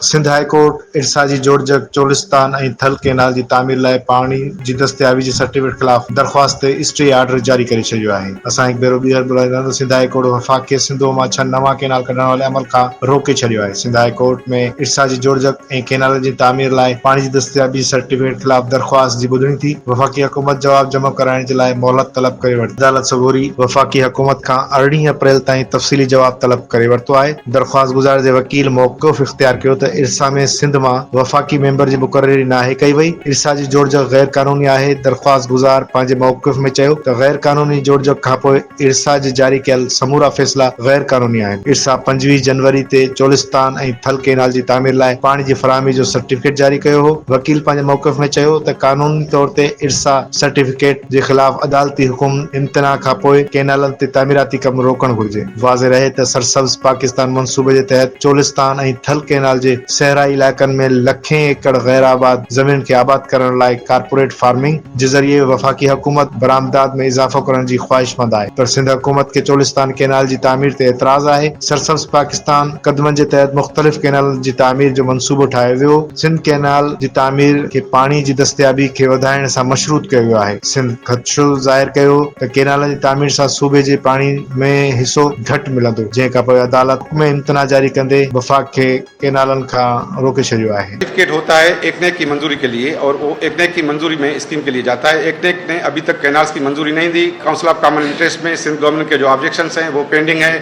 Sindh high court इरसा जी जोड़जक चोलिस्तान ऐं थल canal जी तामीर लाइ पाणी जी दस्तियाबी जे सर्टिफिकेट ख़िलाफ़ दरख़्वास्त ते स्टे आर्डर जारी करे छॾियो आहे। असां हिकु भेरो ॿीहर ॿुधाईंदा, सिंध हाई कोर्ट वफ़ाक़ खे सिंधु मां 6 नवां केनाल कढण वारे अमल खां रोके छॾियो आहे। सिंध हाई कोर्ट में इरसा जी जोड़जक ऐं केनाल जी तामीर लाइ पाणी जी दस्तियाबी सर्टिफिकेट ख़िलाफ़ दरख़्वास्त जी ॿुधणी थी। वफ़ाक़ी हुकूमत जवाब जमा कराइण जे लाइ मोहलत तलब करे वरिती। अदालत सगोरी वफ़ाक़ी हुकूमत खां 18 अप्रैल ताईं तफ़सीली जवाब तलब करे वरितो आहे। दरख़्वास्त गुज़ार जे वकील मौक़िफ़ इख़्तियार कयो त इरसा में सिंध मां वफ़ाक़ी मेंबर जी मुक़ररी नाहे कई वई। इरसा जी जोड़जक गैर कानूनी आहे। दरख़्वास्त गुज़ार पंहिंजे मौक़िफ़ में चयो त गैर कानूनी जोड़जक खां पोइ इरसा जे जारी कयल समूरा फ़ैसिला गैर कानूनी आहिनि। इरसा 25 जनवरी ते चोलिस्तान ऐं थल केनाल जी तामीर लाइ पाणी जी फराहमी जो सर्टिफिकेट जारी कयो हो। वकील पंहिंजे मौक़िफ़ में चयो त कानूनी तौर ते इरसा सर्टिफिकेट जे ख़िलाफ़ अदालती हुकुम इम्तिना खां पोइ केनालनि ते तामीराती कम रोकणु घुर्जे। वाज़े रहे त सरसब्ज़ पाकिस्तान मंसूबे जे तहत चोलिस्तान ऐं थल केनाल जे सहराई इलाइक़नि में लखें एकड़ गैर आबाद ज़मीन खे आबाद करण लाइ कारपोरेट फार्मिंग जे ज़रिए वफ़ाक़ी हुकूमत बरामदात में इज़ाफ़ो करण जी ख़्वाहिशमंद आहे, पर सिंध हुकूमत खे चोलिस्तान केनाल जी तामीर ते एतिराज़ आहे। सरसब्ज़ पाकिस्तान क़दमनि जे तहत मुख़्तलिफ़ केनालनि जी तामीर जो मंसूबो ठाहियो वियो। सिंध केनाल जी तामीर खे पाणी जी दस्तियाबी खे वधाइण सां मशरूत कयो वियो आहे। सिंध ख़दशो ज़ाहिर कयो त केनालनि जी तामीर सां सूबे जे पाणी में हिसो घटि मिलंदो, जंहिं खां पोइ अदालत हुक्म इम्तिना जारी कंदे वफ़ाक़ खे केनालनि खां रोके छॾियो आहे। सर्टिफिकेट होता है एकनेक की मंजूरी के लिए और वो एकनेक की मंजूरी में स्कीम के लिए जाता है। एकनेक ने अभी तक कैनाल्स की मंजूरी नहीं दी। काउंसिल ऑफ कॉमन इंटरेस्ट में सिंध गवर्नमेंट के जो ऑब्जेक्शंस हैं वो पेंडिंग है,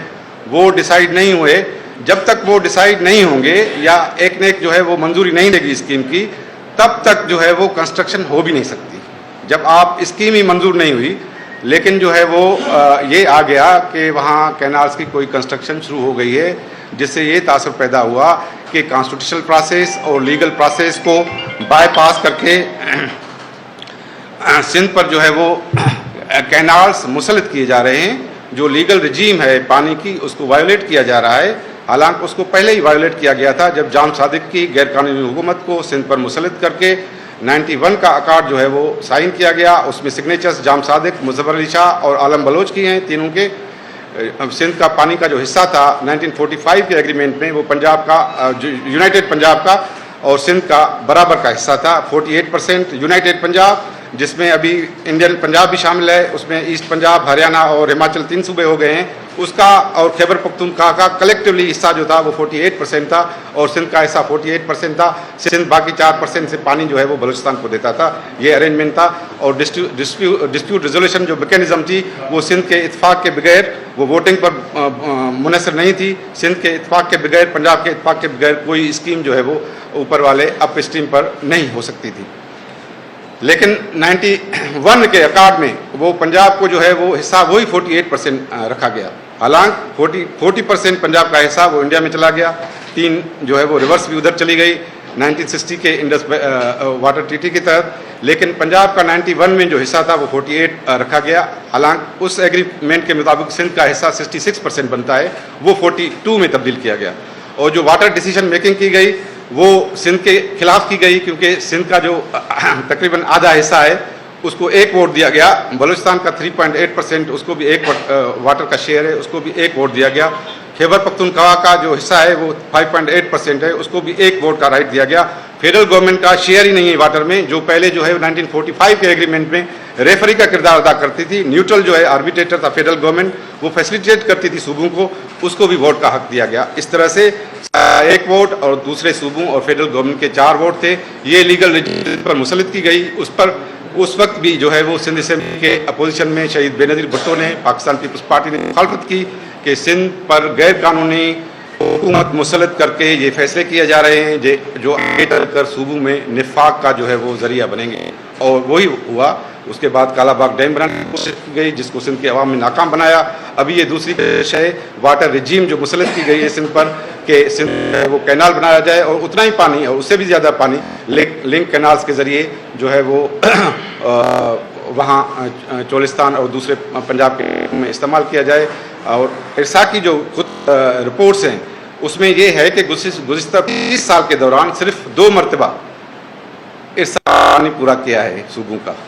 वो डिसाइड नहीं हुए। जब तक वो डिसाइड नहीं होंगे या एकनेक जो है वो मंजूरी नहीं देगी स्कीम की, तब तक जो है वो कंस्ट्रक्शन हो भी नहीं सकती। जब आप स्कीम ही मंजूर नहीं हुई लेकिन जो है वो ये आ गया कि वहाँ कैनाल्स की कोई कंस्ट्रक्शन शुरू हो गई है, जिससे ये तासुर पैदा हुआ कि कॉन्स्टिट्यूशनल प्रोसेस और लीगल प्रोसेस को बाईपास करके सिंध पर जो है वो कैनाल्स मुसल्लत किए जा रहे हैं। जो लीगल रजीम है पानी की, उसको वायोलेट किया जा रहा है। हालांकि उसको पहले ही वायोलेट किया गया था जब जाम सादिक की गैरकानूनी हुकूमत को सिंध पर मुसल्लत करके 91 का अकार्ड जो है वो साइन किया गया। उसमें सिग्नेचर्स जाम सादिक, मुज़फ़्फ़र अली शाह और आलम बलोच की हैं। तीनों के सिंध का पानी का जो हिस्सा था 1945 के एग्रीमेंट में, वो पंजाब का यूनाइटेड पंजाब का और सिंध का बराबर का हिस्सा था। 48% यूनाइटेड पंजाब, जिसमें अभी इंडियन पंजाब भी शामिल है, उसमें ईस्ट पंजाब, हरियाणा और हिमाचल 3 सूबे हो गए हैं, उसका और खैबर पख्तूनख्वा का कलेक्टिवली हिस्सा जो था वो 48% था और सिंध का हिस्सा 48% था। सिंध बाकी 4% से पानी जो है वो बलूचिस्तान को देता था। ये अरेंजमेंट था। और डिस्प्यूट रिजोल्यूशन जो मैकेनिज्म थी वो सिंध के इत्फाक के बगैर, वो वोटिंग पर मुनसर नहीं थी। सिंध के इत्फाक के बगैर, पंजाब के इत्फाक के बगैर कोई स्कीम जो है वो ऊपर वाले अप स्ट्रीम पर नहीं हो सकती थी। लेकिन 91 के अकार्ड में वो पंजाब को जो है वो हिस्सा वही 48% रखा गया। हालांकि 40% पंजाब का हिस्सा वो इंडिया में चला गया। 3 जो है वो रिवर्स भी उधर चली गई 1960 के इंडस वाटर ट्रीटी के तहत। लेकिन पंजाब का 91 में जो हिस्सा था वो 48 रखा गया। हालांकि उस एग्रीमेंट के मुताबिक सिंध का हिस्सा 66% बनता है, वो 42 में तब्दील किया गया। और जो वाटर डिसीजन मेकिंग की गई वो सिंध के खिलाफ की गई, क्योंकि सिंध का जो तकरीबन आधा हिस्सा है उसको 1 वोट दिया गया। बलूचिस्तान का 3.8%, उसको भी 1 वाटर का शेयर है, उसको भी 1 वोट दिया गया। खैबर पख्तूनख्वा का जो हिस्सा है वो 5.8% है, उसको भी 1 वोट का राइट दिया गया। फेडरल गवर्नमेंट का शेयर ही नहीं है वाटर में, जो पहले जो है 1945 के एग्रीमेंट में रेफरी का किरदार अदा करती थी। न्यूट्रल जो है आर्बिट्रेटर था फेडरल गवर्नमेंट, वो फैसिलिटेट करती थी सूबों को, उसको भी वोट का हक दिया गया। इस तरह से 1 वोट और दूसरे सूबों और फेडरल गवर्नमेंट के 4 वोट थे। ये लीगल रजीम पर मुसल्लत की गई। उस पर उस वक्त भी जो है वो सिंध असेंबली के अपोजिशन में शहीद बेनज़ीर भुट्टो ने, पाकिस्तान पीपल्स पार्टी ने मुखालफत की कि सिंध पर गैर कानूनी हुकूमत मुसल्लत करके ये फैसले किए जा रहे हैं जो आगे चलकर सूबों में निफाक का जो है वो जरिया बनेंगे। और वही हुआ। उसके बाद कालाबाग डैम बनाने की कोशिश की गई, जिसको सिंध के अवाम ने नाकाम बनाया। अभी ये दूसरी कोशिश है, वाटर रिजीम जो मुसल्लत की गई है सिंध पर, कि सिंध वो कैनाल बनाया जाए और उतना ही पानी और उससे भी ज़्यादा पानी लिंक कैनाल्स के ज़रिए जो है वो वहाँ चोलिस्तान और दूसरे पंजाब के में इस्तेमाल किया जाए। और इरसा की जो खुद रिपोर्ट्स हैं उसमें ये है कि गुज़िश्ता 30 साल के दौरान सिर्फ 2 मरतबा इरसा पानी पूरा किया है सूबों का।